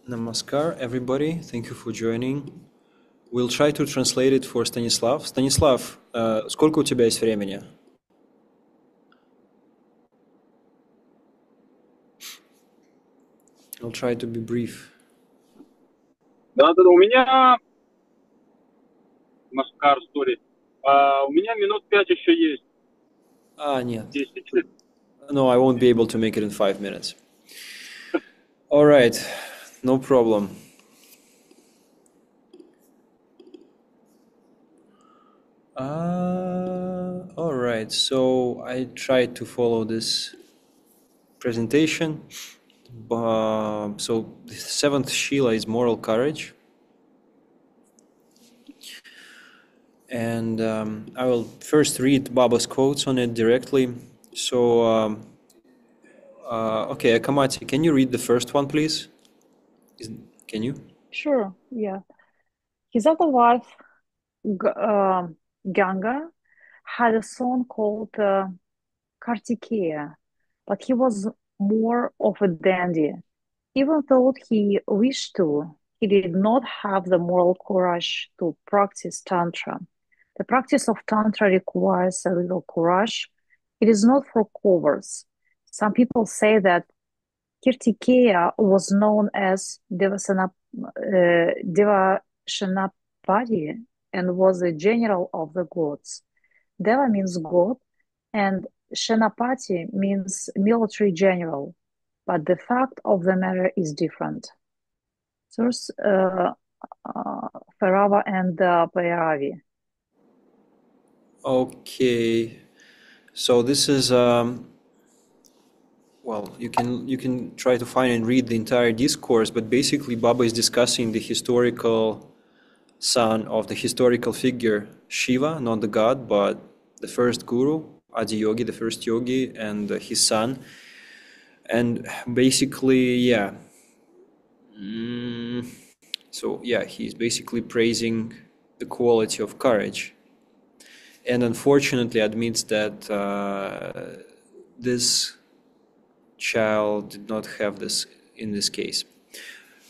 Namaskar, everybody. Thank you for joining. We'll try to translate it for Stanislav. Stanislav, сколько у тебя есть времени? I'll try to be brief. Да, у меня Маскар стори. У меня минут 5 еще есть. Нет. 10. No, I won't be able to make it in 5 minutes. All right, no problem. All right, so I tried to follow this presentation. So the seventh Shila is moral courage. And I will first read Baba's quotes on it directly. So, okay, Ekamati, can you read the first one, please? Can you? Sure, yeah. His other wife, Ganga, had a son called Kartikeya, but he was more of a dandy. Even though he wished to, he did not have the moral courage to practice Tantra. The practice of Tantra requires a little courage. It is not for cowards. Some people say that Kirtikeya was known as Devashanapati and was a general of the gods. Deva means god, and Shanapati means military general, but the fact of the matter is different. Source Farava and Pairavi. Okay, so this is well, you can try to find and read the entire discourse, but basically Baba is discussing the historical son of the historical figure Shiva, not the god, but the first guru, Adi Yogi, the first yogi, and his son. And basically, yeah. So yeah, he's basically praising the quality of courage, and unfortunately admits that this child did not have this in this case.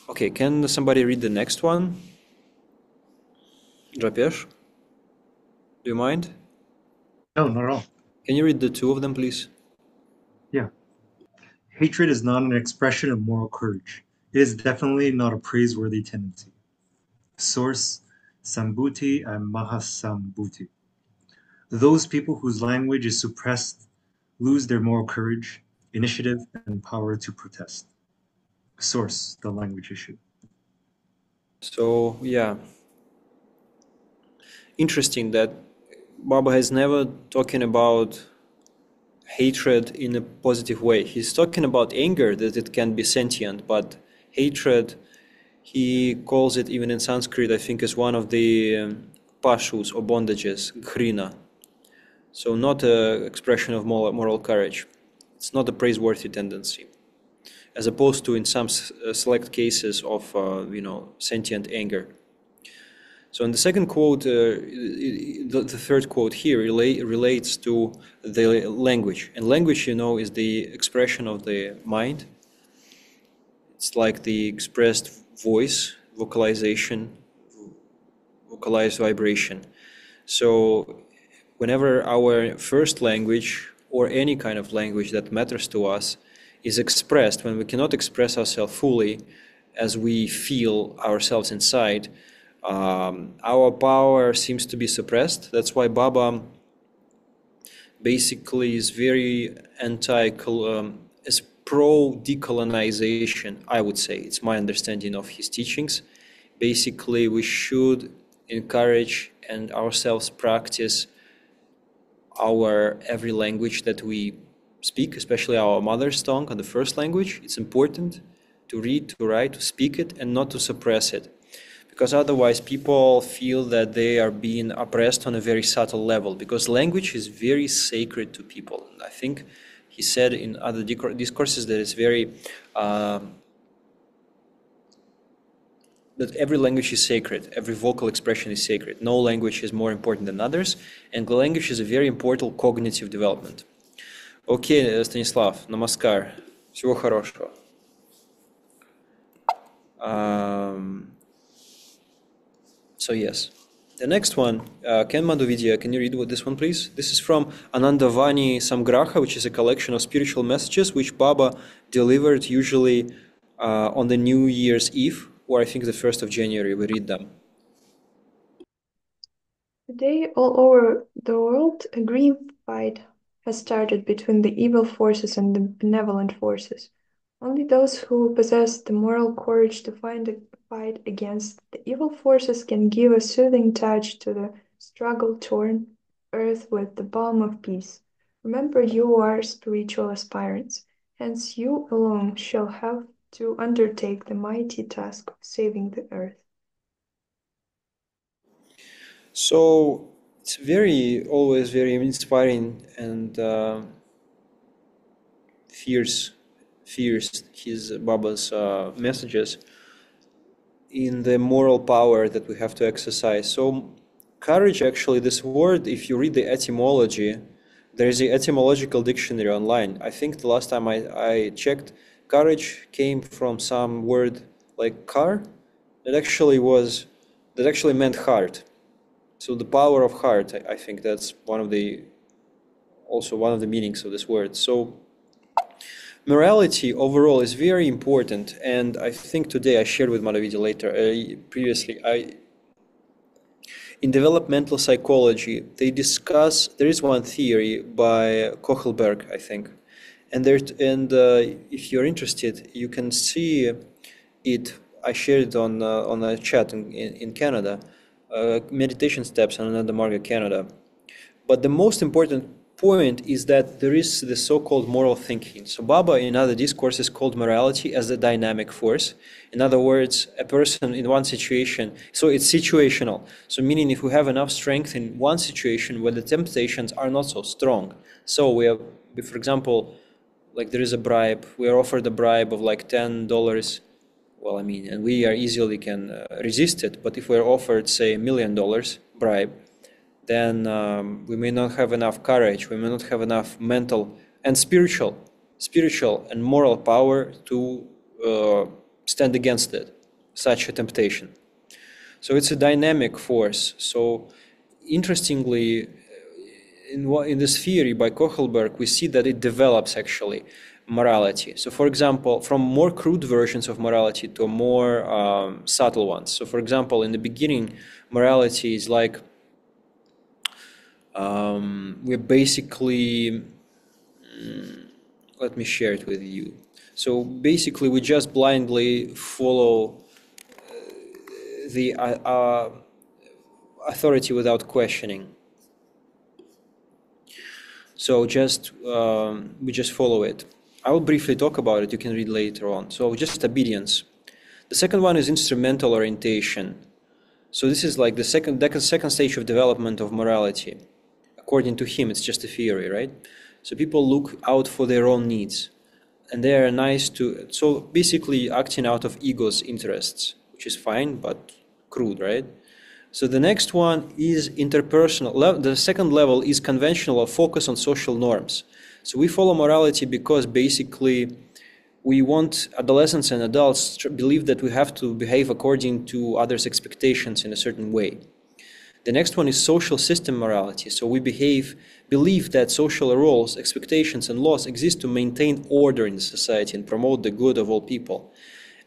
Okay, can somebody read the next one? Drapesh, do you mind? No, not at all. Can you read the two of them, please? Yeah. Hatred is not an expression of moral courage. It is definitely not a praiseworthy tendency. Source, Sambhuti and Mahasambhuti. Those people whose language is suppressed lose their moral courage, initiative, and power to protest. Source, the language issue. So, yeah. Interesting that Baba has never talking about hatred in a positive way. He's talking about anger, that it can be sentient, but hatred, he calls it even in Sanskrit, I think, as one of the pashus or bondages, ghrina. So not an expression of moral courage. It's not a praiseworthy tendency, as opposed to in some select cases of sentient anger. So in the second quote, the third quote here relates to the language. And language, is the expression of the mind. It's like the expressed voice, vocalization, vocalized vibration. So whenever our first language or any kind of language that matters to us is expressed, when we cannot express ourselves fully as we feel ourselves inside, our power seems to be suppressed. That's why Baba basically is very is pro-decolonization, I would say. It's my understanding of his teachings. Basically, we should encourage and ourselves practice our every language that we speak, especially our mother's tongue and the first language. It's important to read, to write, to speak it, and not to suppress it. Because otherwise people feel that they are being oppressed on a very subtle level, because language is very sacred to people. And I think he said in other discourses that it's very, that every language is sacred, every vocal expression is sacred. No language is more important than others, and the language is a very important cognitive development. Okay, Stanislav, namaskar. Всего хорошего. So yes. The next one, Ken Madhuvidyā, can you read this one, please? This is from Anandavani Samgraha, which is a collection of spiritual messages which Baba delivered usually on the New Year's Eve, or I think the 1st of January. We read them. Today, all over the world, a green fight has started between the evil forces and the benevolent forces. Only those who possess the moral courage to fight against the evil forces can give a soothing touch to the struggle-torn earth with the balm of peace. Remember, you are spiritual aspirants, hence you alone shall have to undertake the mighty task of saving the earth. So it's always very inspiring and fierce his Baba's messages in the moral power that we have to exercise. So courage, actually, this word, if you read the etymology, there is the etymological dictionary online. I think the last time I checked, courage came from some word like car that actually meant heart. So the power of heart, I think that's also one of the meanings of this word. So morality overall is very important, and I think today I shared with Madhuvidyā later, previously, in developmental psychology, they discuss, there is one theory by Kohlberg, I think, and if you're interested, you can see it. I shared it on a chat in Canada, meditation steps on Ananda Marga Canada. But the most important point is that there is the so-called moral thinking. So Baba in other discourses called morality as a dynamic force. In other words, a person in one situation, so it's situational. So meaning if we have enough strength in one situation where the temptations are not so strong. So we have, for example, like there is a bribe, we are offered a bribe of like $10. Well, I mean, and we are easily can resist it. But if we're offered, say, $1 million bribe, then we may not have enough courage, we may not have enough mental and spiritual and moral power to stand against it, such a temptation. So it's a dynamic force. So interestingly, in this theory by Kohlberg, we see that it develops actually morality. So for example, from more crude versions of morality to more subtle ones. So for example, in the beginning, morality is like we're basically, let me share it with you. So basically we just blindly follow the authority without questioning. So we just follow it. I will briefly talk about it, you can read later on. So just obedience. The second one is instrumental orientation. So this is like the second stage of development of morality. According to him, it's just a theory, right? So people look out for their own needs. And they are so basically acting out of ego's interests, which is fine, but crude, right? So the next one is interpersonal. The second level is conventional or focus on social norms. So we follow morality because basically we want adolescents and adults to believe that we have to behave according to others' expectations in a certain way. The next one is social system morality. So we believe that social roles, expectations, and laws exist to maintain order in the society and promote the good of all people.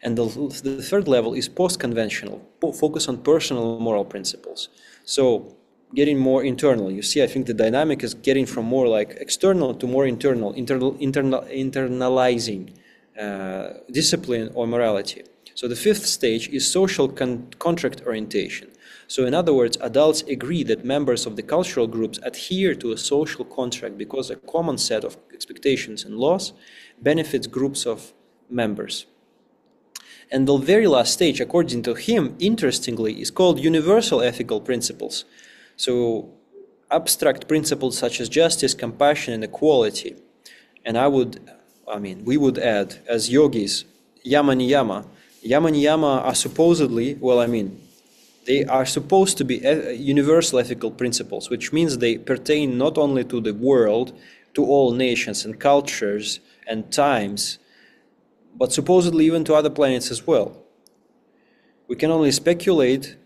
And the third level is post-conventional, focus on personal moral principles. So getting more internal. You see, I think the dynamic is getting from more like external to more internal, internalizing discipline or morality. So the fifth stage is social contract orientation. So in other words, adults agree that members of the cultural groups adhere to a social contract because a common set of expectations and laws benefits groups of members. And the very last stage, according to him, interestingly, is called universal ethical principles. So abstract principles such as justice, compassion, and equality. And we would add, as yogis, yama niyama. Yama niyama are supposedly, they are supposed to be universal ethical principles, which means they pertain not only to the world, to all nations and cultures and times, but supposedly even to other planets as well. We can only speculate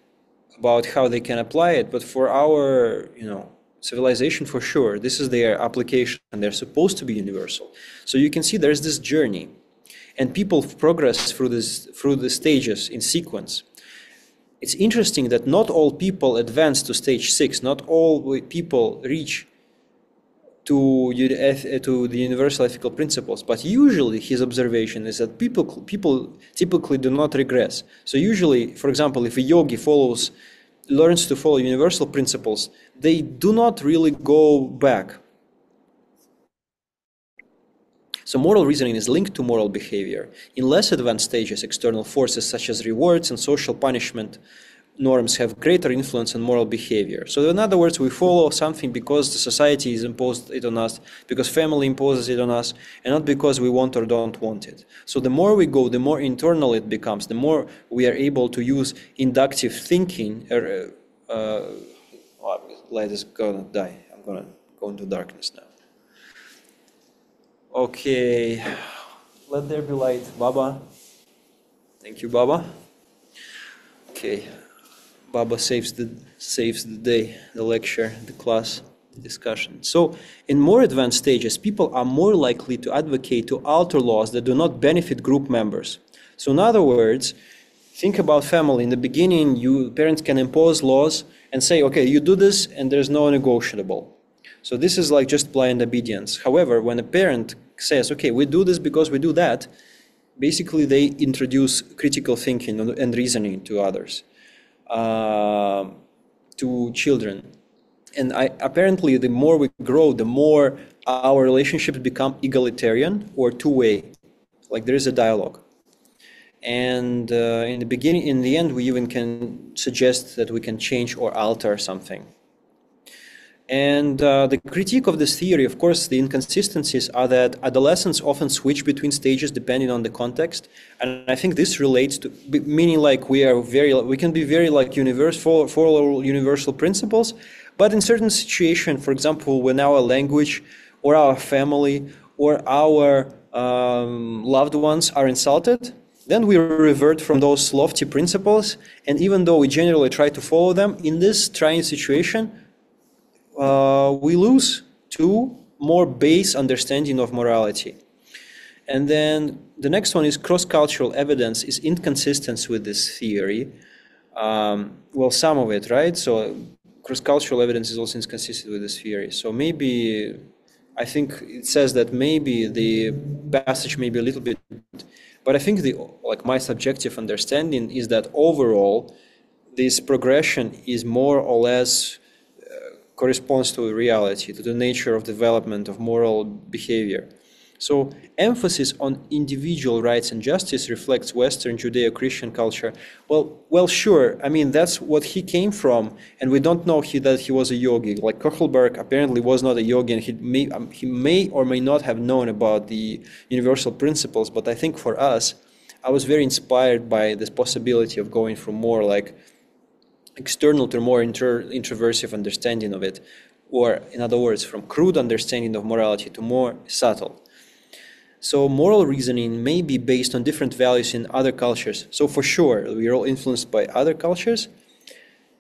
about how they can apply it, but for our, civilization, for sure, this is their application, and they're supposed to be universal. So you can see there's this journey, and people progress through the stages in sequence. It's interesting that not all people advance to stage 6, not all people reach to the universal ethical principles, but usually his observation is that people typically do not regress. So usually, for example, if a yogi learns to follow universal principles, they do not really go back. So moral reasoning is linked to moral behavior. In less advanced stages, external forces such as rewards and social punishment norms have greater influence on moral behavior. So in other words, we follow something because the society has imposed it on us, because family imposes it on us, and not because we want or don't want it. So the more we go, the more internal it becomes, the more we are able to use inductive thinking. Light is gonna die. I'm gonna go into darkness now. Okay, let there be light. Baba. Thank you, Baba. Okay. Baba saves the day, the lecture, the class, the discussion. So in more advanced stages, people are more likely to advocate to alter laws that do not benefit group members. So in other words, think about family. In the beginning, parents can impose laws and say, okay, you do this and there's no negotiable. So this is like just blind obedience. However, when a parent says, okay, we do this because we do that, basically they introduce critical thinking and reasoning to others. To children. And apparently the more we grow, the more our relationships become egalitarian or two-way, like there is a dialogue. And in the end, we even can suggest that we can change or alter something. And the critique of this theory, of course, the inconsistencies are that adolescents often switch between stages depending on the context. And I think this relates to, meaning like we can be very like follow universal principles, but in certain situations, for example, when our language or our family or our loved ones are insulted, then we revert from those lofty principles. And even though we generally try to follow them, in this trying situation, we lose to more base understanding of morality. And then the next one is cross-cultural evidence is inconsistent with this theory. Well, some of it, right? So cross-cultural evidence is also inconsistent with this theory. So maybe, I think it says that maybe the passage may be a little bit, but I think my subjective understanding is that overall, this progression is more or less corresponds to reality, to the nature of development of moral behavior. So emphasis on individual rights and justice reflects Western Judeo-Christian culture. Well, sure. I mean, that's what he came from, and we don't know that he was a yogi. Like Kohlberg apparently was not a yogi, and he may or may not have known about the universal principles. But I think for us, I was very inspired by this possibility of going from more like external to more introversive understanding of it, or in other words, from crude understanding of morality to more subtle. So moral reasoning may be based on different values in other cultures. So for sure, we are all influenced by other cultures.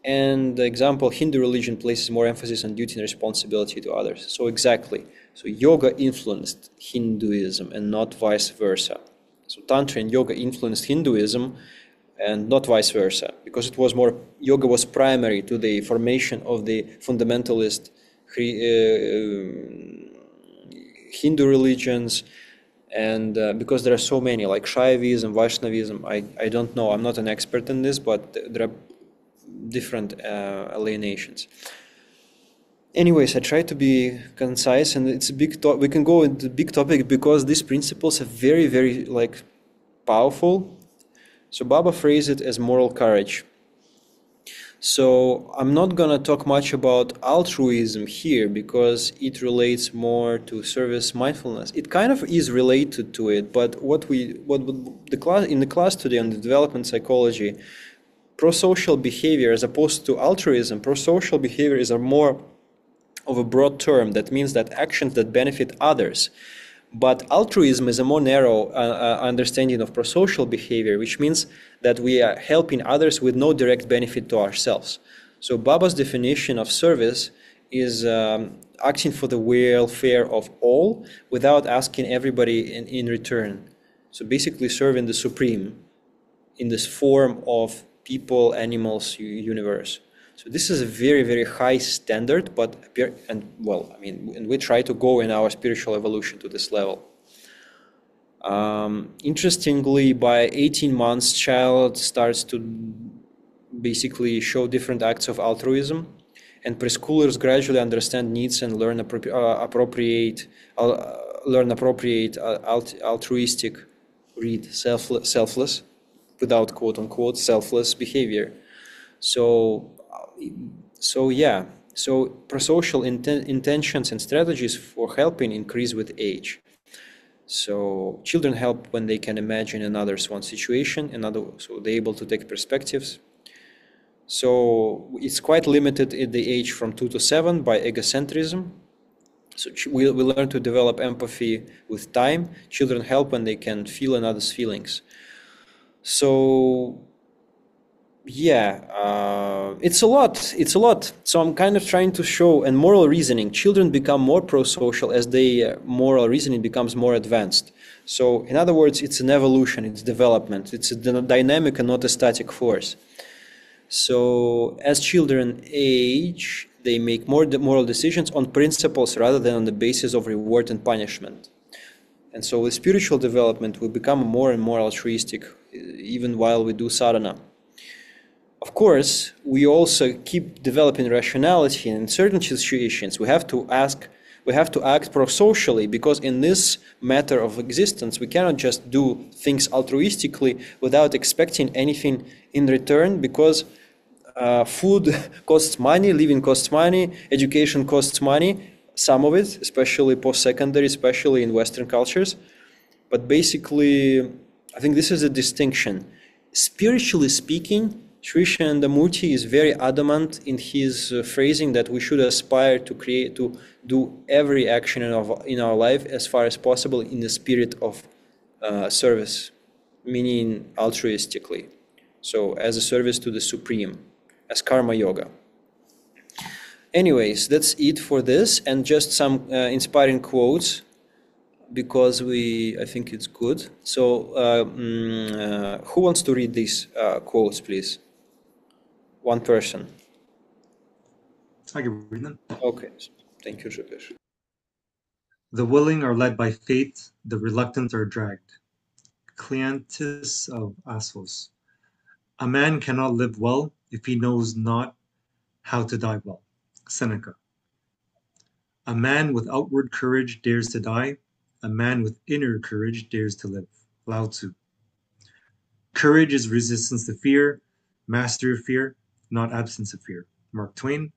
And the example, Hindu religion places more emphasis on duty and responsibility to others. So exactly. So yoga influenced Hinduism and not vice versa. So Tantra and yoga influenced Hinduism and not vice versa, because it was more, yoga was primary to the formation of the fundamentalist Hindu religions, and because there are so many, like Shaivism, Vaishnavism, I don't know, I'm not an expert in this, but there are different alienations. Anyways, I try to be concise, and it's a big we can go into big topic because these principles are very, very powerful. So Baba phrased it as moral courage. So I'm not gonna talk much about altruism here because it relates more to service mindfulness. It kind of is related to it, but in the class today on the development psychology, pro-social behavior as opposed to altruism, pro-social behavior is a more of a broad term that means that actions that benefit others. But altruism is a more narrow understanding of prosocial behavior, which means that we are helping others with no direct benefit to ourselves. So Baba's definition of service is acting for the welfare of all without asking everybody in return. So basically serving the Supreme in this form of people, animals, universe. So this is a very, very high standard, and we try to go in our spiritual evolution to this level. Interestingly, by 18 months, child starts to basically show different acts of altruism, and preschoolers gradually understand needs and learn appropriate altruistic, selfless, without quote unquote selfless behavior. So prosocial intentions and strategies for helping increase with age. So children help when they can imagine another's one situation, so they're able to take perspectives. So it's quite limited at the age from 2 to 7 by egocentrism. So we learn to develop empathy with time. Children help when they can feel another's feelings. So it's a lot. So I'm kind of trying to show, and moral reasoning, children become more pro-social as their moral reasoning becomes more advanced. So in other words, it's an evolution, it's development, it's a dynamic and not a static force. So as children age, they make more moral decisions on principles rather than on the basis of reward and punishment. And so with spiritual development, we become more and more altruistic, even while we do sadhana. Of course, we also keep developing rationality, and in certain situations we have to act pro-socially, because in this matter of existence we cannot just do things altruistically without expecting anything in return, because food costs money, living costs money, education costs money, some of it, especially post-secondary, especially in Western cultures. But basically, I think this is a distinction. Spiritually speaking, Sri Shanandamurti is very adamant in his phrasing that we should aspire to do every action in our life as far as possible in the spirit of service, meaning altruistically. So as a service to the Supreme, as karma yoga. Anyways, that's it for this, and just some inspiring quotes, because I think it's good. So who wants to read these quotes, please? One person. I can read them. Okay, thank you, Zhugesh. The willing are led by fate, the reluctant are dragged. Cleanthus of Assos. A man cannot live well if he knows not how to die well. Seneca. A man with outward courage dares to die. A man with inner courage dares to live. Lao Tzu. Courage is resistance to fear, mastery of fear, not absence of fear. Mark Twain.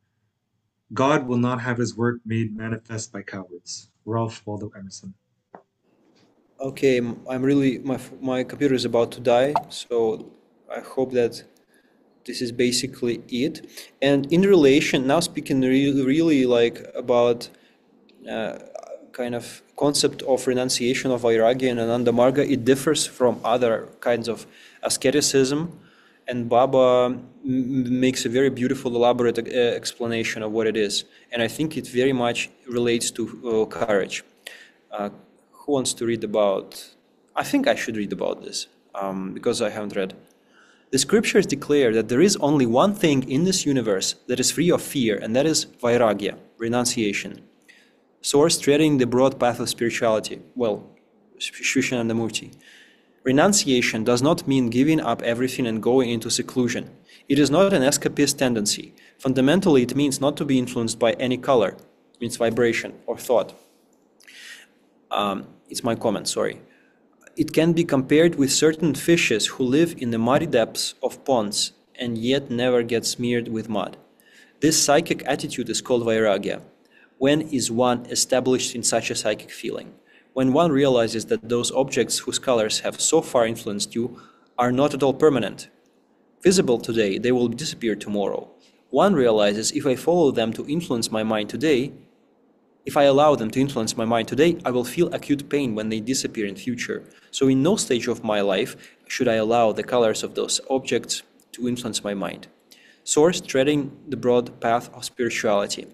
God will not have his work made manifest by cowards. Ralph Waldo Emerson. Okay, my computer is about to die, so I hope that this is basically it. And in relation, now speaking really like about kind of concept of renunciation of vairagya and ananda marga, it differs from other kinds of asceticism. And Baba makes a very beautiful, elaborate explanation of what it is. And I think it very much relates to courage. Who wants to read about? I think I should read about this because I haven't read. The scriptures declare that there is only one thing in this universe that is free of fear, and that is vairagya, renunciation. Source treading the broad path of spirituality. Well, Sri Shanandamurti. Renunciation does not mean giving up everything and going into seclusion. It is not an escapist tendency. Fundamentally, it means not to be influenced by any color. It means vibration or thought. It's my comment, sorry. It can be compared with certain fishes who live in the muddy depths of ponds and yet never get smeared with mud. This psychic attitude is called vairagya. When is one established in such a psychic feeling? When one realizes that those objects whose colors have so far influenced you are not at all permanent. Visible today, they will disappear tomorrow. One realizes if I follow them to influence my mind today, If I allow them to influence my mind today, I will feel acute pain when they disappear in future. So in no stage of my life should I allow the colors of those objects to influence my mind. Source: treading the broad path of spirituality.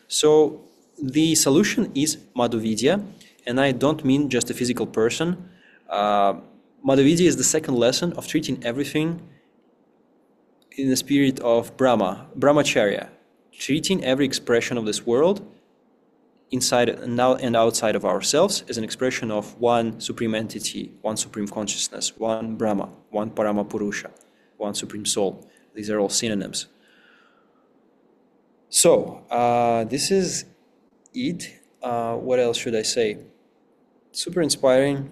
So the solution is Madhuvidyā, and I don't mean just a physical person. Madhuvidyā is the second lesson of treating everything in the spirit of Brahmacharya, treating every expression of this world inside and outside of ourselves as an expression of one supreme entity, one supreme consciousness, one Brahma, one Parama Purusha, one supreme soul. These are all synonyms. So this is it. What else should I say? Super inspiring.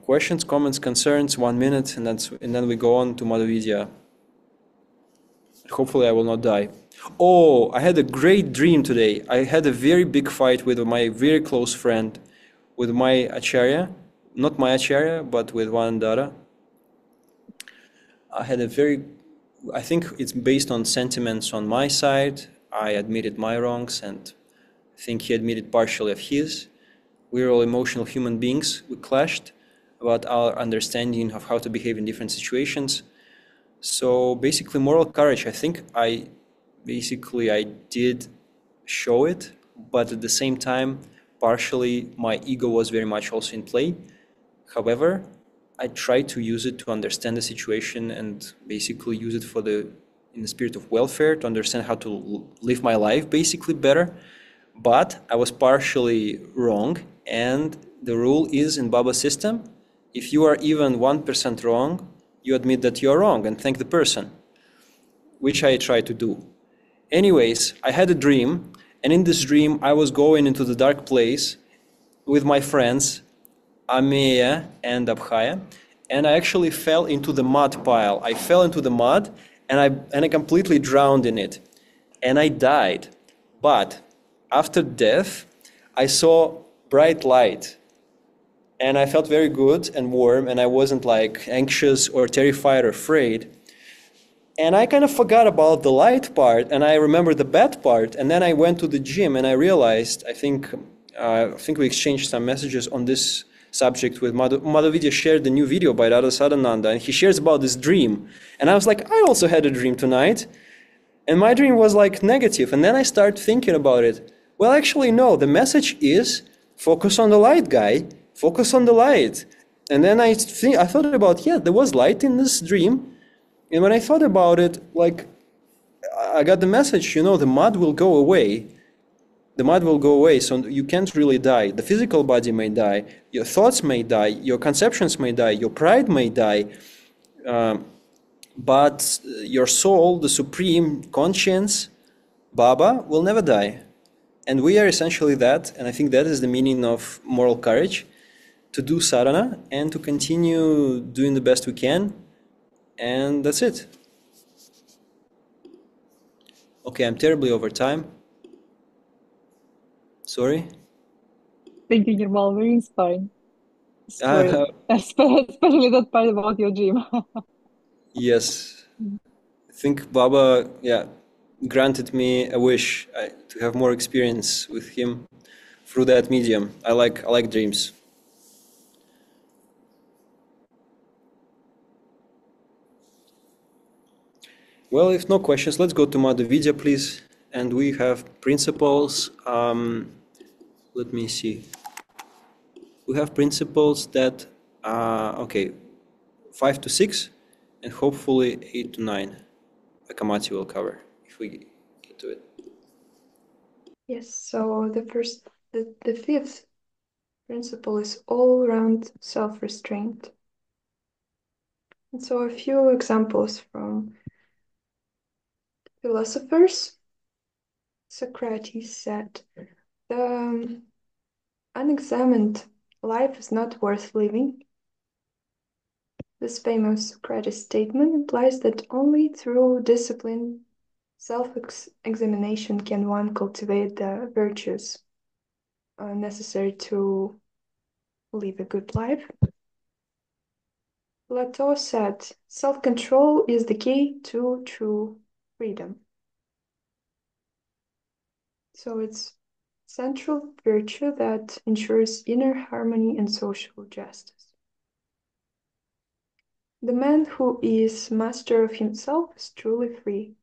Questions, comments, concerns, 1 minute, and then we go on to Madhuvidyā. Hopefully I will not die. Oh, I had a great dream today. I had a very big fight with my very close friend, with my Acharya, not my Acharya, but with one Dada. I think it's based on sentiments on my side. I admitted my wrongs, and I think he admitted partially of his. We're all emotional human beings. We clashed about our understanding of how to behave in different situations. So basically, moral courage, I think I did show it, but at the same time, partially my ego was very much also in play. However, I tried to use it to understand the situation and basically use it in the spirit of welfare, to understand how to live my life basically better. But I was partially wrong, and the rule is in Baba's system, if you are even 1% wrong, you admit that you are wrong and thank the person, which I try to do. Anyways, I had a dream, and in this dream I was going into the dark place with my friends, Ameya and Abhaya, and I actually fell into the mud pile. I fell into the mud, and I completely drowned in it, and I died. But after death, I saw bright light, and I felt very good and warm, and I wasn't like anxious or terrified or afraid. And I kind of forgot about the light part, and I remember the bad part. And then I went to the gym, and I realized, I think we exchanged some messages on this subject with Madhuvidyā. Shared a new video by Radha Sadananda, and he shares about this dream. And I was like, I also had a dream tonight, and my dream was like negative. And then I started thinking about it. Well, actually, no. The message is focus on the light, guy. Focus on the light. And then I thought about, yeah, there was light in this dream. And when I thought about it, like, I got the message, the mud will go away. The mud will go away, so you can't really die. The physical body may die, your thoughts may die, your conceptions may die, your pride may die, but your soul, the supreme conscience, Baba, will never die. And we are essentially that, and I think that is the meaning of moral courage, to do sadhana and to continue doing the best we can. And that's it. Okay, I'm terribly over time. Sorry. Thank you, Nirmal. Very inspiring story, especially that part about your dream. Yes. I think Baba, granted me a wish to have more experience with him through that medium. I like dreams. Well, if no questions, let's go to Madhuvidyā, please. And we have principles. Let me see. We have principles that, 5 to 6, and hopefully 8 to 9. Ekamati will cover if we get to it. Yes, so the fifth principle is all-round self-restraint. And so a few examples from philosophers. Socrates said, the unexamined life is not worth living. This famous Socrates statement implies that only through discipline, self-examination can one cultivate the virtues necessary to live a good life. Plato said, self-control is the key to true freedom. So it's central virtue that ensures inner harmony and social justice. The man who is master of himself is truly free.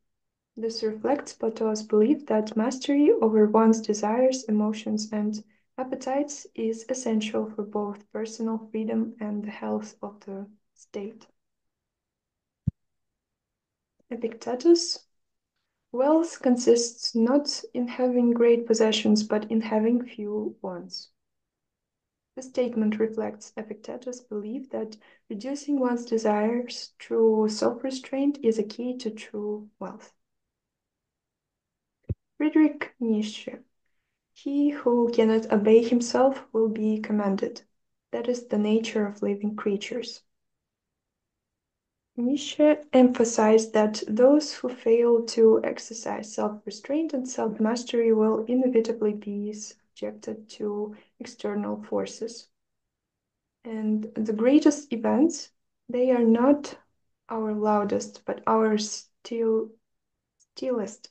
This reflects Plato's belief that mastery over one's desires, emotions, and appetites is essential for both personal freedom and the health of the state. Epictetus: wealth consists not in having great possessions, but in having few wants. The statement reflects Epictetus' belief that reducing one's desires through self-restraint is a key to true wealth. Friedrich Nietzsche: he who cannot obey himself will be commanded. That is the nature of living creatures. Nietzsche emphasized that those who fail to exercise self-restraint and self-mastery will inevitably be subjected to external forces. And the greatest events, they are not our loudest, but our stillest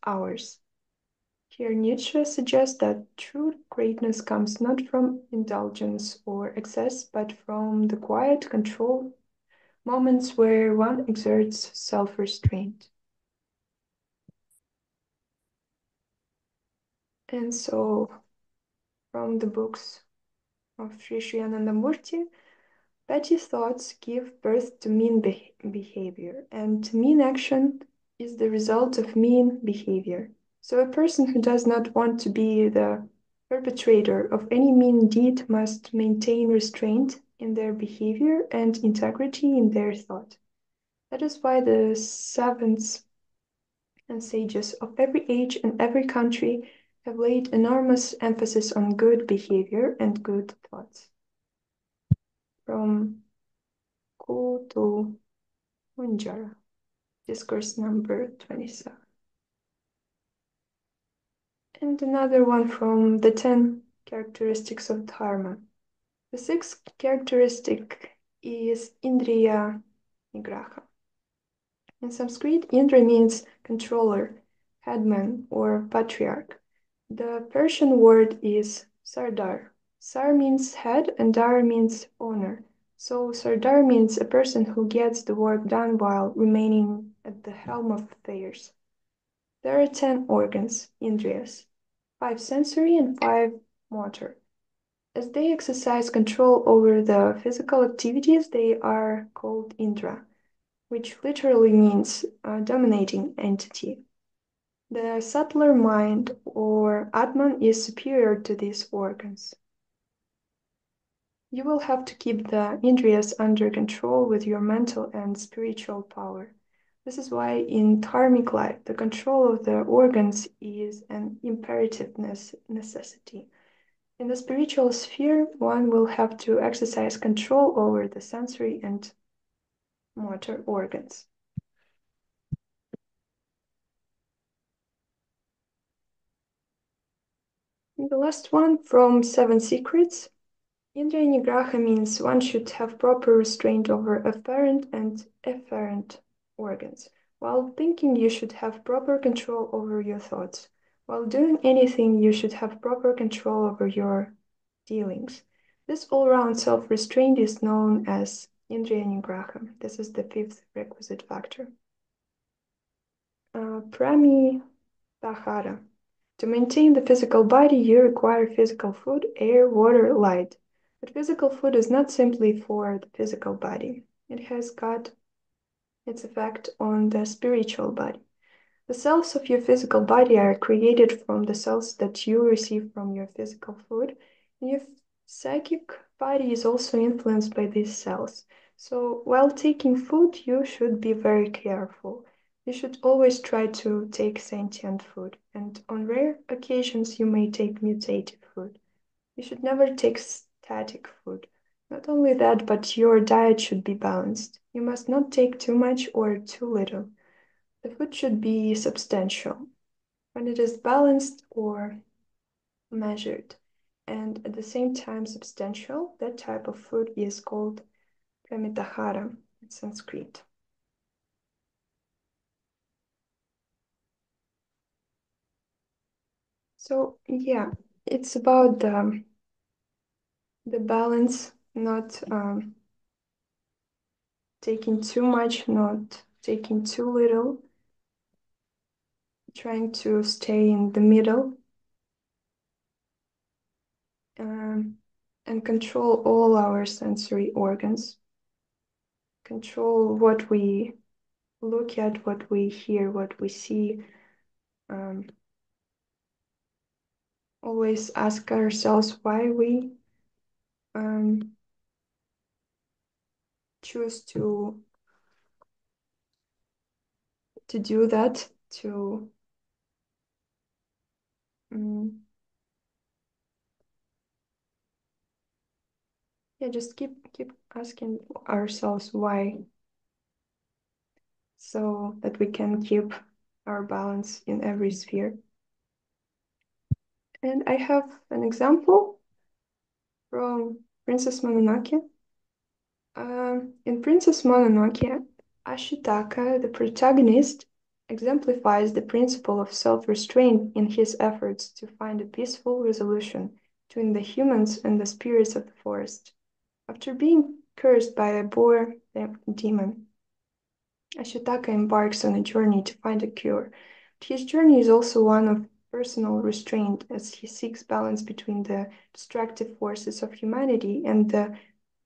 hours. Here Nietzsche suggests that true greatness comes not from indulgence or excess, but from the quiet, controlled moments where one exerts self-restraint. And so, from the books of Sri Sri Anandamurti, petty thoughts give birth to mean behavior, and mean action is the result of mean behavior. So a person who does not want to be the perpetrator of any mean deed must maintain restraint in their behavior and integrity in their thought. That is why the savants and sages of every age and every country have laid enormous emphasis on good behavior and good thoughts. From Ku to Munjara, discourse number 27. And another one from the 10 characteristics of Dharma. The sixth characteristic is Indriya Nigraha. In Sanskrit, Indra means controller, headman, or patriarch. The Persian word is Sardar. Sar means head and Dar means owner. So Sardar means a person who gets the work done while remaining at the helm of affairs. There are 10 organs, Indriyas, 5 sensory and 5 motor. As they exercise control over the physical activities, they are called Indra, which literally means dominating entity. The subtler mind, or Atman, is superior to these organs. You will have to keep the Indriyas under control with your mental and spiritual power. This is why in dharmic life, the control of the organs is an imperative necessity. In the spiritual sphere, one will have to exercise control over the sensory and motor organs. And the last one from 7 Secrets. Indriya Nigraha means one should have proper restraint over afferent and efferent organs. While thinking, you should have proper control over your thoughts. While doing anything, you should have proper control over your dealings. This all-round self-restraint is known as Indriya Nigraha. This is the 5th requisite factor. Pramidahara. To maintain the physical body, you require physical food, air, water, light. But physical food is not simply for the physical body. It has got its effect on the spiritual body. The cells of your physical body are created from the cells that you receive from your physical food, and your psychic body is also influenced by these cells. So while taking food, you should be very careful. You should always try to take sentient food, and on rare occasions you may take mutative food. You should never take static food. Not only that, but your diet should be balanced. You must not take too much or too little. The food should be substantial. When it is balanced or measured, and at the same time substantial, that type of food is called Pramidahara in Sanskrit. So yeah, it's about the balance, not taking too much, not taking too little, trying to stay in the middle, and control all our sensory organs, control what we look at, what we hear, what we see. Always ask ourselves why we choose to do that, to just keep asking ourselves why, so that we can keep our balance in every sphere. And I have an example from Princess Mononoke. In Princess Mononoke, Ashitaka, the protagonist, exemplifies the principle of self-restraint in his efforts to find a peaceful resolution between the humans and the spirits of the forest. After being cursed by a boar demon, Ashitaka embarks on a journey to find a cure. But his journey is also one of personal restraint, as he seeks balance between the destructive forces of humanity and the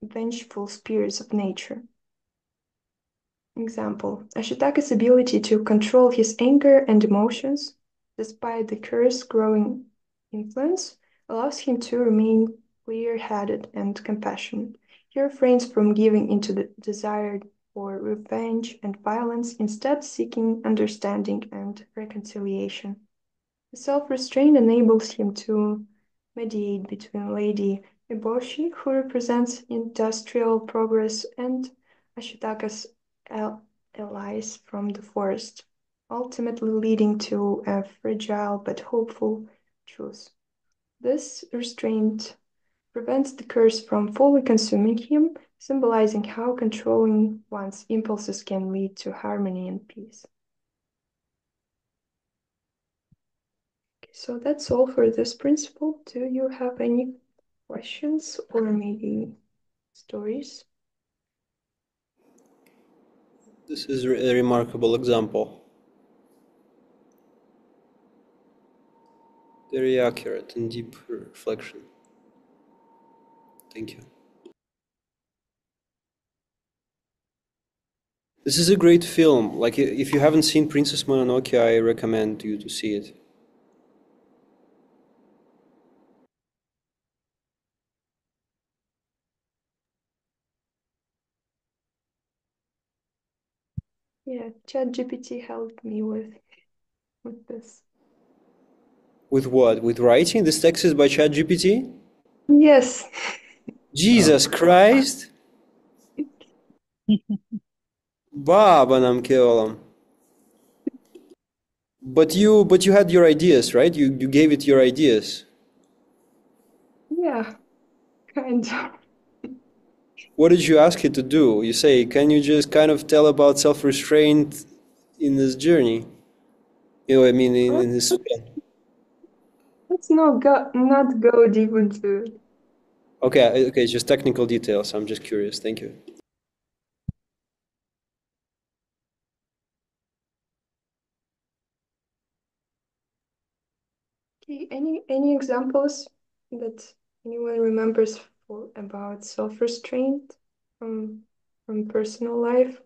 vengeful spirits of nature. Example: Ashitaka's ability to control his anger and emotions, despite the curse growing influence, allows him to remain clear-headed and compassionate. He refrains from giving into the desire for revenge and violence, instead seeking understanding and reconciliation. The self-restraint enables him to mediate between Lady Eboshi, who represents industrial progress, and Ashitaka's allies from the forest, ultimately leading to a fragile but hopeful truce. This restraint prevents the curse from fully consuming him, symbolizing how controlling one's impulses can lead to harmony and peace. Okay, so that's all for this principle. Do you have any questions or maybe stories? This is a remarkable example. Very accurate and deep reflection. Thank you. This is a great film. Like, if you haven't seen Princess Mononoke, I recommend you to see it. Yeah, ChatGPT helped me with this. With what? With writing? This text is by ChatGPT? Yes. Jesus Christ! Baba nam kevalam. But you had your ideas, right? You gave it your ideas. Yeah, kind of. What did you ask it to do? You say, can you just kind of tell about self-restraint in this journey? You know, I mean, in this film. Let's not go deep into it. Okay, just technical details. I'm just curious. Thank you. Okay, any examples that anyone remembers about self-restraint from personal life?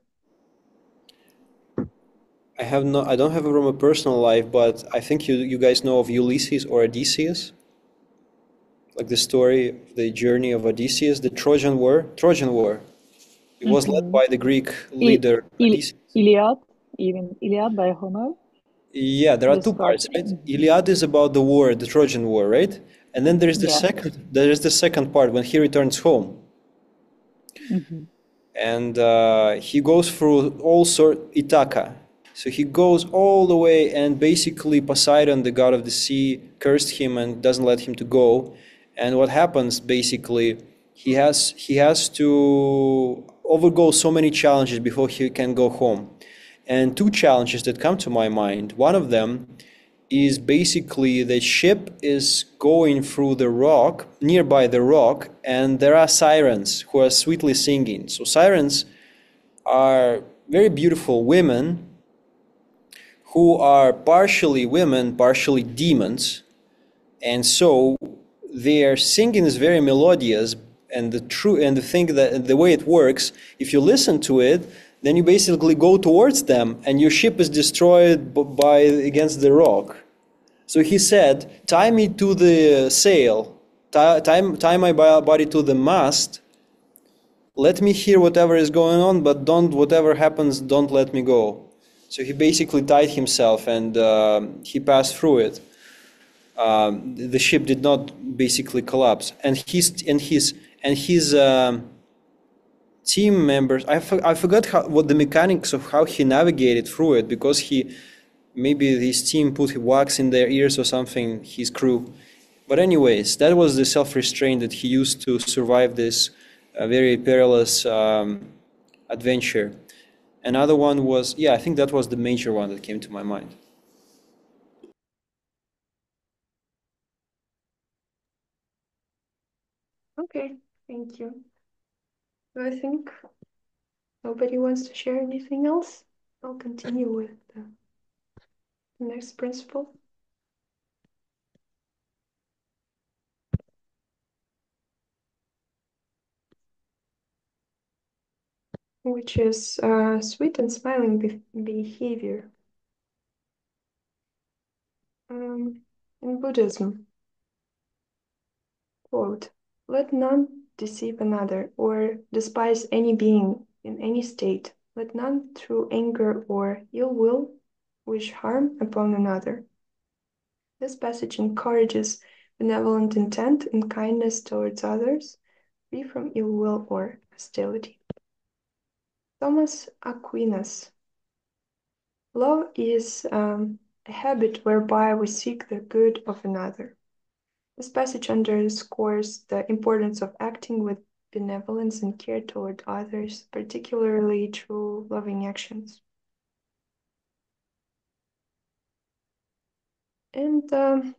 I don't have it from a personal life, but I think you guys know of Ulysses or Odysseus, like the story, the journey of Odysseus, the Trojan War. Trojan War. It was led by the Greek leader Odysseus. Iliad, even Iliad by Homer. Yeah, there are two parts, right? Iliad is about the war, the Trojan War, right? And then there is the second part when he returns home. And he goes through all Ithaca. So he goes all the way, and basically Poseidon, the god of the sea, cursed him and doesn't let him to go. And what happens basically, he has to overgo so many challenges before he can go home. And two challenges that come to my mind. One of them is basically the ship is going through the rock, nearby the rock, and there are sirens who are sweetly singing. So sirens are very beautiful women who are partially women, partially demons, and so their singing is very melodious. And the thing that the way it works, if you listen to it, then you basically go towards them, and your ship is destroyed by against the rock. So he said, "Tie me to the sail, tie my body to the mast. Let me hear whatever is going on, but don't whatever happens, don't let me go." So he basically tied himself, and he passed through it. The ship did not basically collapse, and his team members. I forgot what the mechanics of how he navigated through it, because maybe his team put wax in their ears or something. His crew, but anyways, that was the self-restraint that he used to survive this very perilous adventure. Another one was, yeah, I think that was the major one that came to my mind. Okay, thank you. So I think nobody wants to share anything else. I'll continue with the next principle. Which is sweet and smiling behavior. In Buddhism, quote, "Let none deceive another or despise any being in any state. Let none through anger or ill will wish harm upon another." This passage encourages benevolent intent and kindness towards others, free from ill will or hostility. Thomas Aquinas. Love is a habit whereby we seek the good of another. This passage underscores the importance of acting with benevolence and care toward others, particularly through loving actions. And from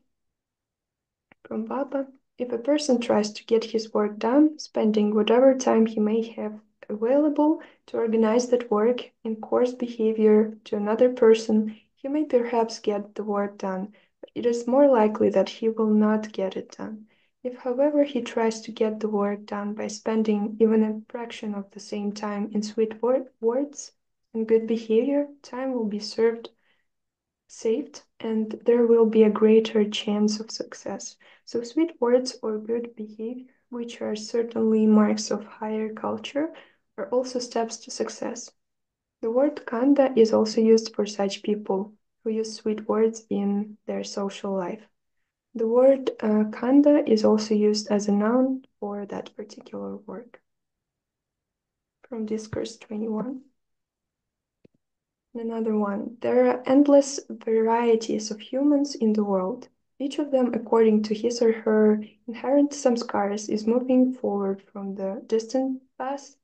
Baba, if a person tries to get his work done, spending whatever time he may have available to organize that work in coarse behavior to another person, he may perhaps get the work done, but it is more likely that he will not get it done. If, however, he tries to get the work done by spending even a fraction of the same time in sweet words and good behavior, time will be saved, and there will be a greater chance of success. So sweet words or good behavior, which are certainly marks of higher culture, are also steps to success. The word kanda is also used for such people who use sweet words in their social life. The word kanda is also used as a noun for that particular work. From Discourse 21. Another one. There are endless varieties of humans in the world. Each of them, according to his or her inherent samskaras, is moving forward from the distant past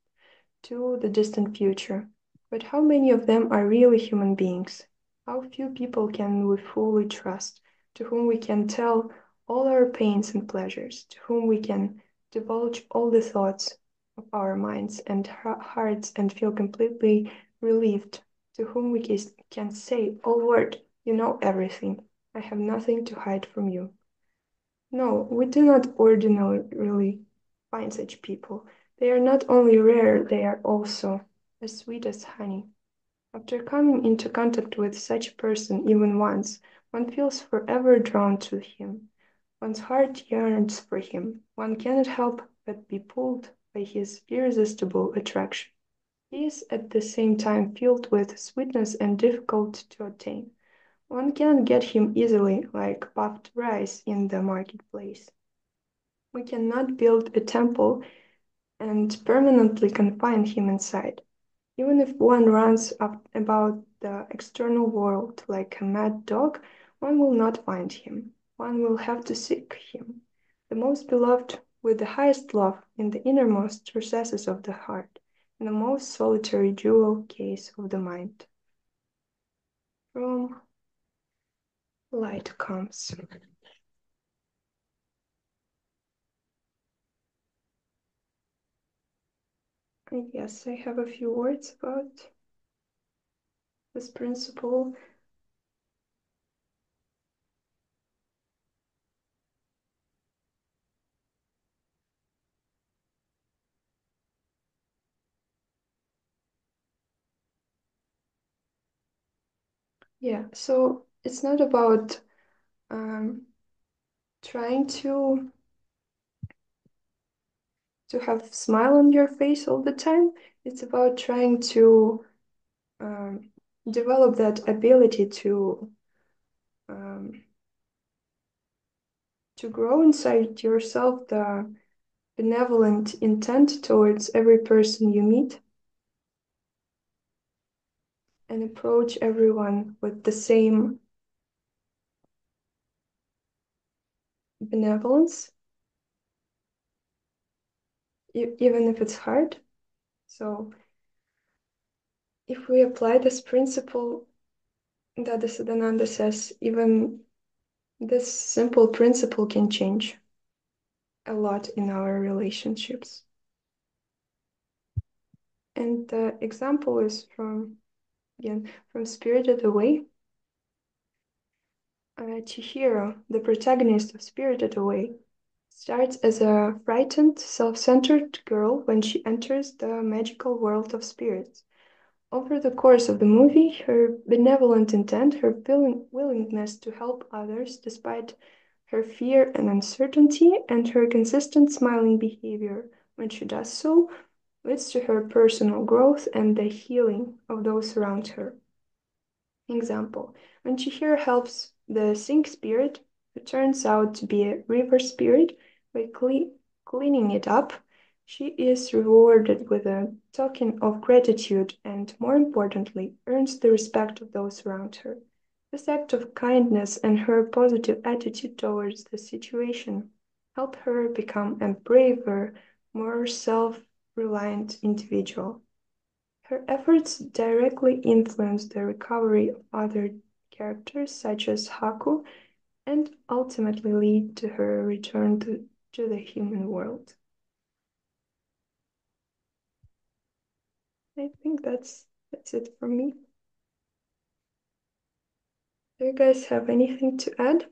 to the distant future. But how many of them are really human beings? How few people can we fully trust, to whom we can tell all our pains and pleasures, to whom we can divulge all the thoughts of our minds and hearts and feel completely relieved, to whom we can say, "Oh Lord, you know everything. I have nothing to hide from you." No, we do not ordinarily find such people. They are not only rare, they are also as sweet as honey. After coming into contact with such a person even once, one feels forever drawn to him. One's heart yearns for him. One cannot help but be pulled by his irresistible attraction. He is at the same time filled with sweetness and difficult to attain. One cannot get him easily, like puffed rice in the marketplace. We cannot build a temple and permanently confine him inside. Even if one runs about the external world like a mad dog, one will not find him. One will have to seek him, the most beloved with the highest love in the innermost recesses of the heart, in the most solitary jewel case of the mind. From light comes. Yes, I have a few words about this principle. Yeah, so it's not about trying to have a smile on your face all the time. It's about trying to develop that ability to grow inside yourself the benevolent intent towards every person you meet and approach everyone with the same benevolence, even if it's hard. So if we apply this principle, Dada Siddhananda says, even this simple principle can change a lot in our relationships. And the example is from Spirited Away. Chihiro, the protagonist of Spirited Away, starts as a frightened, self-centered girl when she enters the magical world of spirits. Over the course of the movie, her benevolent intent, her willingness to help others despite her fear and uncertainty, and her consistent smiling behavior when she does so, leads to her personal growth and the healing of those around her. Example, when Chihiro helps the sink spirit, who turns out to be a river spirit, by cleaning it up, she is rewarded with a token of gratitude and, more importantly, earns the respect of those around her. This act of kindness and her positive attitude towards the situation help her become a braver, more self-reliant individual. Her efforts directly influence the recovery of other characters such as Haku and ultimately lead to her return to the human world. I think that's it from me. Do you guys have anything to add?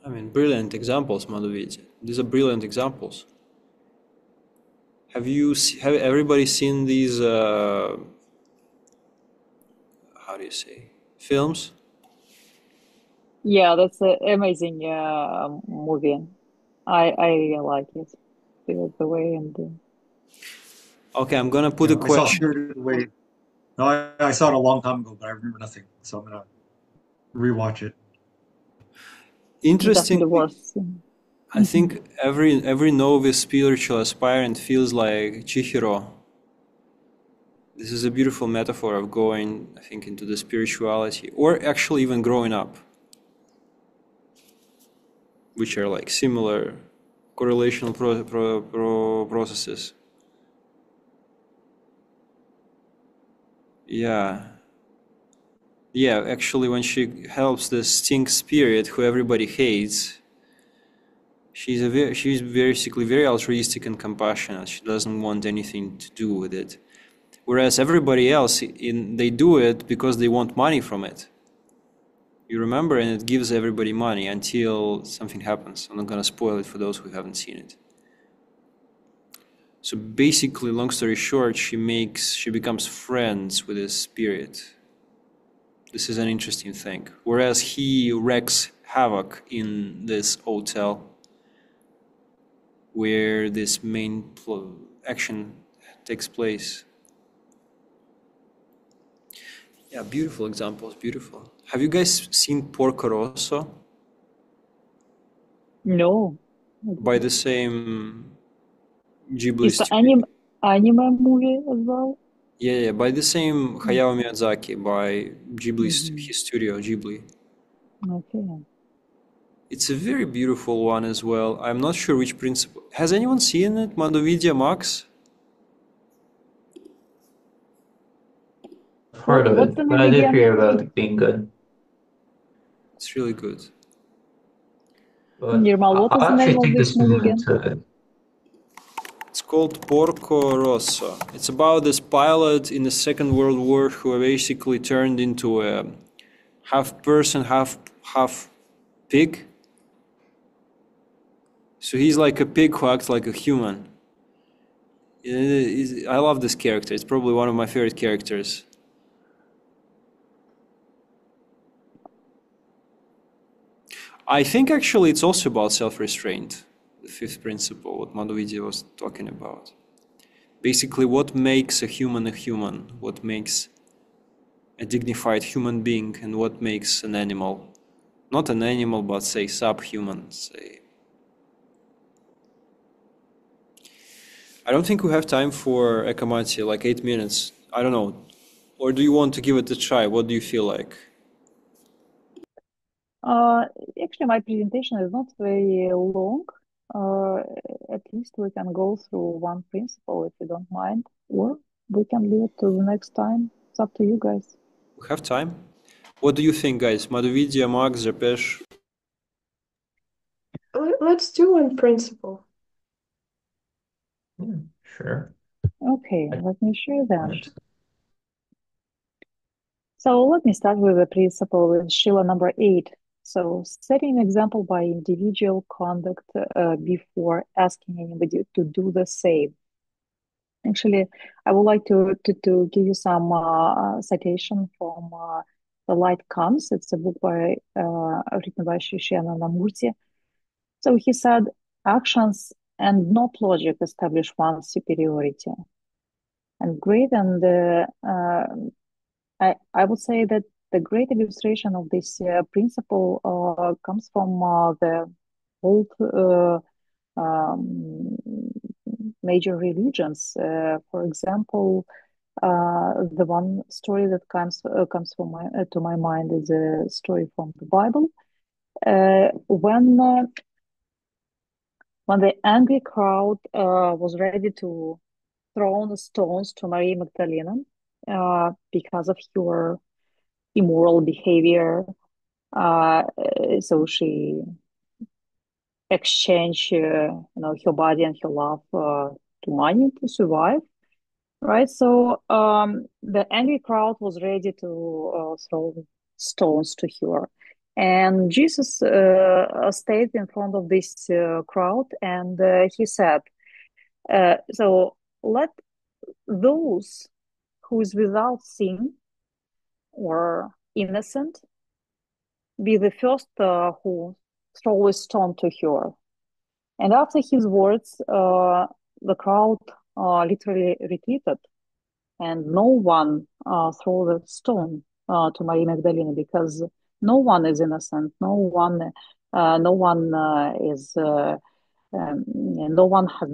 I mean, brilliant examples, Madhuvidyā. These are brilliant examples. Have everybody seen these? How do you say? Films? Yeah, that's an amazing movie. I like it. The way and Okay, I'm gonna put a I saw question. Spirited Away. No, I saw it a long time ago, but I remember nothing. So I'm gonna rewatch it. definitely Interestingly, worth. I think every novice spiritual aspirant feels like Chihiro. This is a beautiful metaphor of going, I think, into the spirituality, or actually even growing up, which are like similar correlational processes. Yeah. Yeah, actually, when she helps the stink spirit who everybody hates, she's basically very altruistic and compassionate. She doesn't want anything to do with it. Whereas everybody else, they do it because they want money from it. You remember, and it gives everybody money until something happens. I'm not gonna spoil it for those who haven't seen it. So basically, long story short, she becomes friends with this spirit. This is an interesting thing. Whereas he wreaks havoc in this hotel where this main action takes place. Yeah, beautiful examples, beautiful. Have you guys seen Porco Rosso? No, By the same Ghibli it's an studio? anime movie as well. Yeah, by the same Hayao Miyazaki, by Ghibli, Mhm. his studio, Ghibli. Okay. It's a very beautiful one as well. I'm not sure which principle. Has anyone seen it? Madhuvidyā, Max? I've heard of What's the it, but name I did again? hear about it being good. It's really good. But Nirmal, what is the I'll name actually of take this this movie moment again? to. It's called Porco Rosso. It's about this pilot in the Second World War who basically turned into a half person, half pig. So he's like a pig who acts like a human. I love this character. It's probably one of my favorite characters. I think actually it's also about self-restraint, the fifth principle, what Madhuvidyā was talking about. Basically, what makes a human, what makes a dignified human being, and what makes an animal. Not an animal, but say subhuman, say. I don't think we have time for Ekamati, like 8 minutes. I don't know. Or do you want to give it a try? What do you feel like? Actually, my presentation is not very long. At least we can go through one principle if you don't mind, or we can leave it to the next time. It's up to you guys. We have time? What do you think, guys? Madhuvidyā, Max, Zepesh? Let's do one principle. Yeah, sure. Okay, let me share then. Right. So let me start with the principle with Shiila number 8. So setting an example by individual conduct before asking anybody to do the same. Actually, I would like to give you some citation from The Light Comes. It's a book written by Shishyana Namurti. So he said, actions and not logic establish one's superiority. And great, and I would say that the great illustration of this principle comes from the old um, major religions. For example, the one story that comes to my mind is a story from the Bible. When the angry crowd was ready to throw the stones to Maria Magdalena because of her immoral behavior, so she exchanged, her body and her love to money to survive. Right, so the angry crowd was ready to throw stones to her, and Jesus stayed in front of this crowd, and he said, "So let those who is without sin or innocent be the first who throw a stone to her." And after his words, the crowd literally retreated, and no one threw the stone to Maria Magdalena because no one is innocent. No one had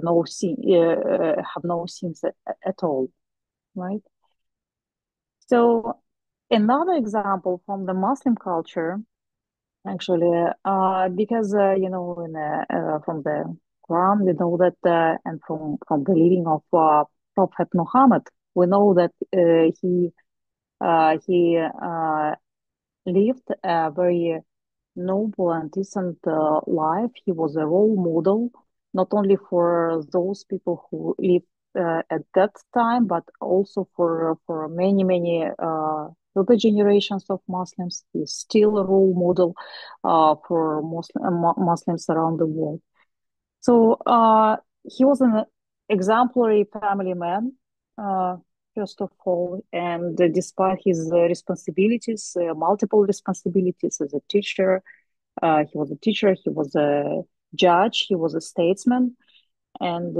no sin, have no sins at all, right? So another example from the Muslim culture, actually, because from the Quran we know that, and from the living of Prophet Muhammad, we know that he lived a very noble and decent life. He was a role model, not only for those people who lived at that time, but also for many other generations of Muslims. He's still a role model for Muslims around the world. So he was an exemplary family man, first of all, and despite his responsibilities, multiple responsibilities as a teacher, he was a teacher, he was a judge, he was a statesman, and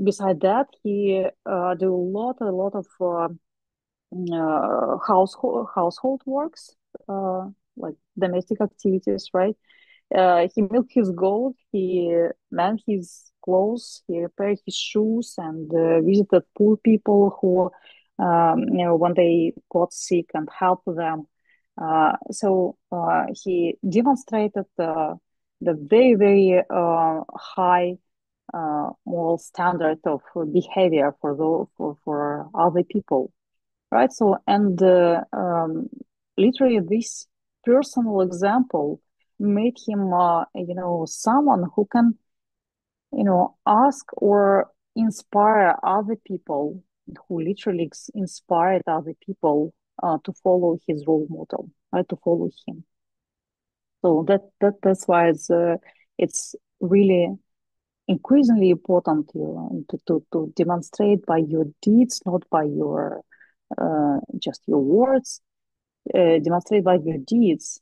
beside that, he did a lot of household works, like domestic activities, right? He milked his goat, he mended his clothes, he repaired his shoes, and visited poor people who, when they got sick, and helped them. So he demonstrated the very, very high moral standard of behavior for other people, right? So, and literally, this personal example made him, someone who can, ask or inspire other people, who literally inspired other people to follow his role model, right? To follow him. So that's why it's really increasingly important to demonstrate by your deeds, not by your just your words. Demonstrate by your deeds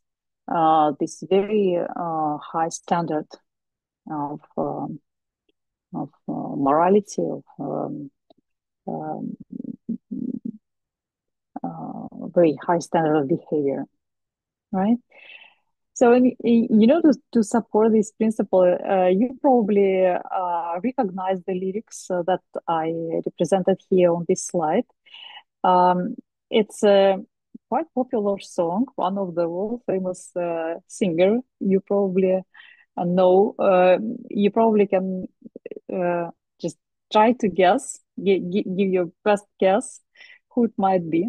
this very high standard of morality, of very high standard of behavior, right? So, to support this principle, you probably recognize the lyrics that I represented here on this slide. It's a quite popular song, one of the world famous singer. You probably know. You probably can just try to guess, give your best guess who it might be.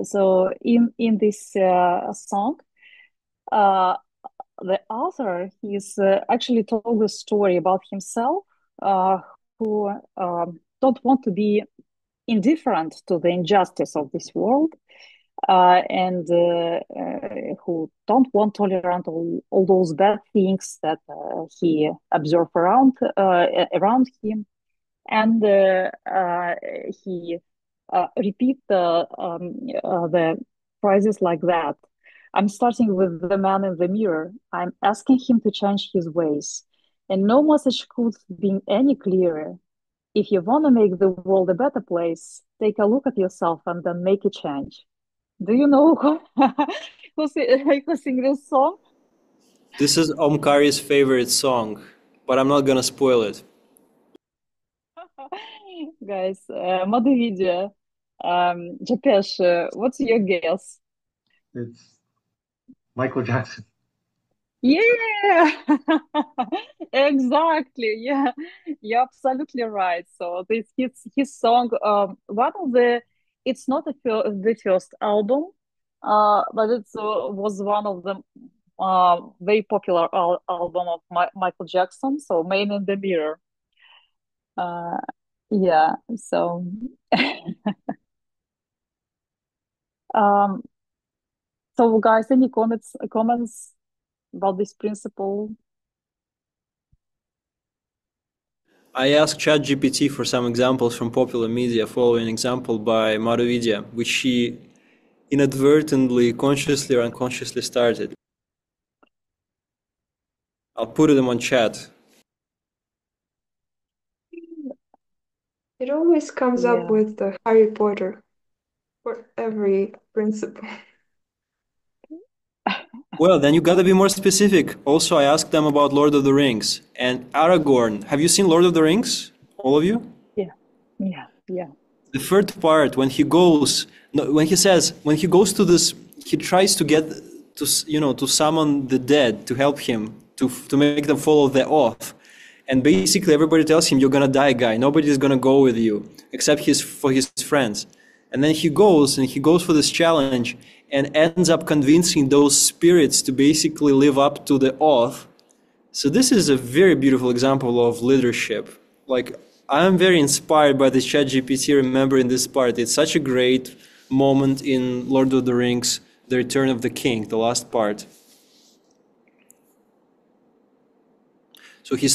So, in this song, uh, the author is actually told a story about himself, who don't want to be indifferent to the injustice of this world, and who don't want to tolerate all those bad things that he observed around him, and he repeat the phrases like that. I'm starting with the man in the mirror. I'm asking him to change his ways, and no message could be any clearer. If you want to make the world a better place, take a look at yourself and then make a change. Do you know who sing this song? This is Omkari's favorite song, but I'm not gonna spoil it. Guys, Madhuvidyā, Japesh, what's your guess? It's Michael Jackson. Yeah, exactly. Yeah, you're absolutely right. So this his song, one of the, it's not the first album, but it was one of the very popular album of Michael Jackson. So Man in the Mirror. Uh, yeah. So, um, so guys, any comments about this principle? I asked ChatGPT for some examples from popular media, following an example by Madhuvidyā, which she inadvertently, consciously or unconsciously started. I'll put them on chat. It always comes up Yeah. with the Harry Potter for every principle. Well, then you gotta be more specific. Also, I asked them about Lord of the Rings and Aragorn. Have you seen Lord of the Rings? All of you? Yeah. The third part, when he goes, no, when he goes to this, he tries to get to summon the dead to help him, to make them follow the oath. And basically everybody tells him, you're gonna die, guy. Nobody's gonna go with you, except for his friends. And then he goes for this challenge and ends up convincing those spirits to basically live up to the oath. So this is a very beautiful example of leadership. Like, I'm very inspired by the ChatGPT, remembering this part. It's such a great moment in Lord of the Rings, The Return of the King, the last part. So he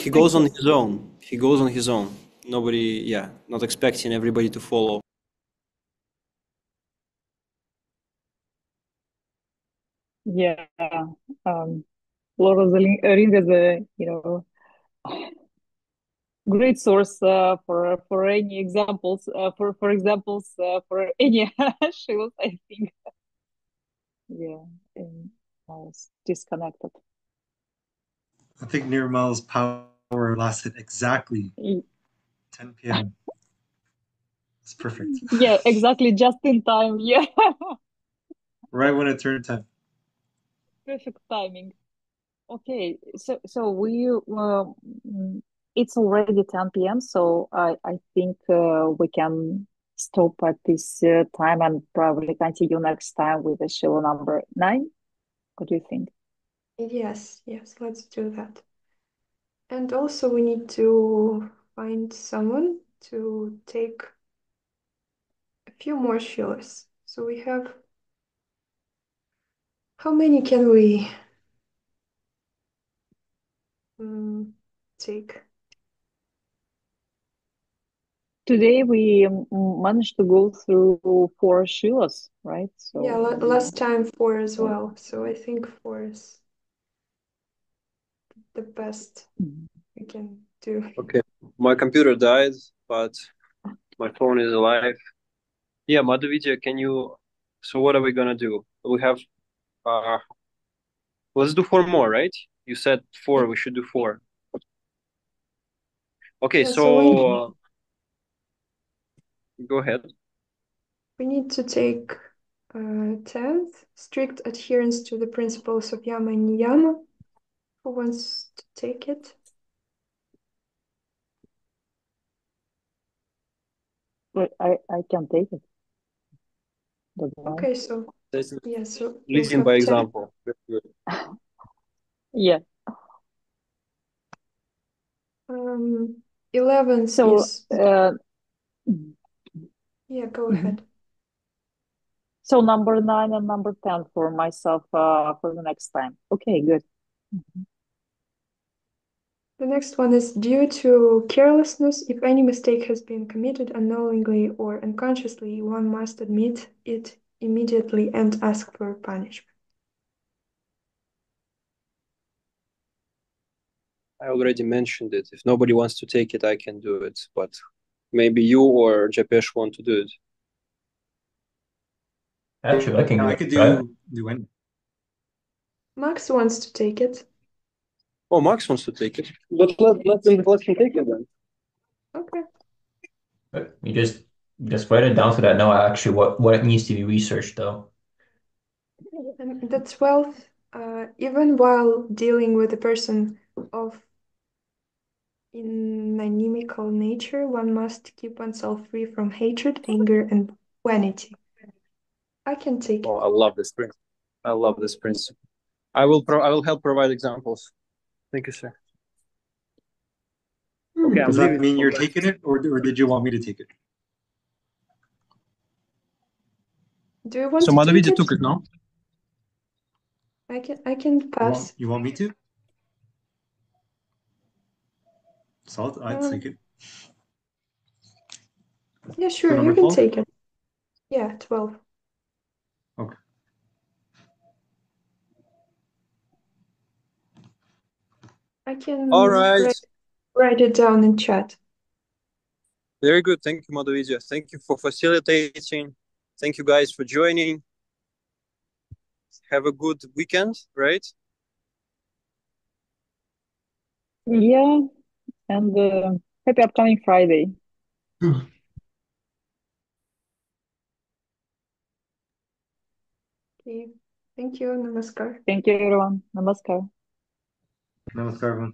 goes on his own. He goes on his own. Nobody, not expecting everybody to follow. Yeah. Lord of the Rings is great source for any examples for examples for any shows, I think. Yeah, and I was disconnected. I think Nirmal's power lasted exactly Y- 10 p.m. It's perfect. Yeah, exactly, just in time. Yeah. right when it turned 10. Perfect timing. Okay, so it's already 10 p.m. So I think we can stop at this time and probably continue next time with the Shiloh number 9. What do you think? Yes, let's do that. And also we need to find someone to take a few more Shiilas. So we have, how many can we take? Today we managed to go through 4 Shilas, right? So Yeah, last time 4 as well. So I think 4 is the best we can do. Okay, my computer died, but my phone is alive. Yeah, Madhuvidyā, can you? So what are we gonna do? We have. Let's do 4 more, right? You said 4. We should do 4. Okay, Yeah, so go ahead. we need to take 10th, strict adherence to the principles of Yama and Niyama. Who wants to take it? but I can take it. Okay, so yeah, so we'll Leading have by 10. example. Very good. Yeah. 11th So is yeah, go mhm. ahead. So number 9 and number 10 for myself for the next time. Okay, good. The next one is due to carelessness. If any mistake has been committed unknowingly or unconsciously, one must admit it immediately and ask for punishment. I already mentioned it. If nobody wants to take it, I can do it. But maybe you or Japesh want to do it. Actually, I can I go could try it. do any. Max wants to take it. Oh, Max wants to take it. But let him take it then. Okay. But you just write it down so that I know actually what needs to be researched though. And the 12th, even while dealing with a person of inimical nature, one must keep oneself free from hatred, anger, and vanity. I can take Oh, it. I love this principle. I love this principle. I will help provide examples. Thank you, sir. Okay, I'm Does that leaving. mean you're taking it, or did you want me to take it? Do you want So to take Madhuvidyā it? took it, no? I can pass. You want me to? So I'd take it. Yeah, sure, So you number can 12? take it. Yeah, 12. Okay. I can All right. write it down in chat. Very good. Thank you, Madhuvidyā. Thank you for facilitating. Thank you guys for joining. Have a good weekend, right? Yeah, and happy upcoming Friday. Okay. Thank you. Namaskar. Thank you, everyone. Namaskar. Namaskar, everyone.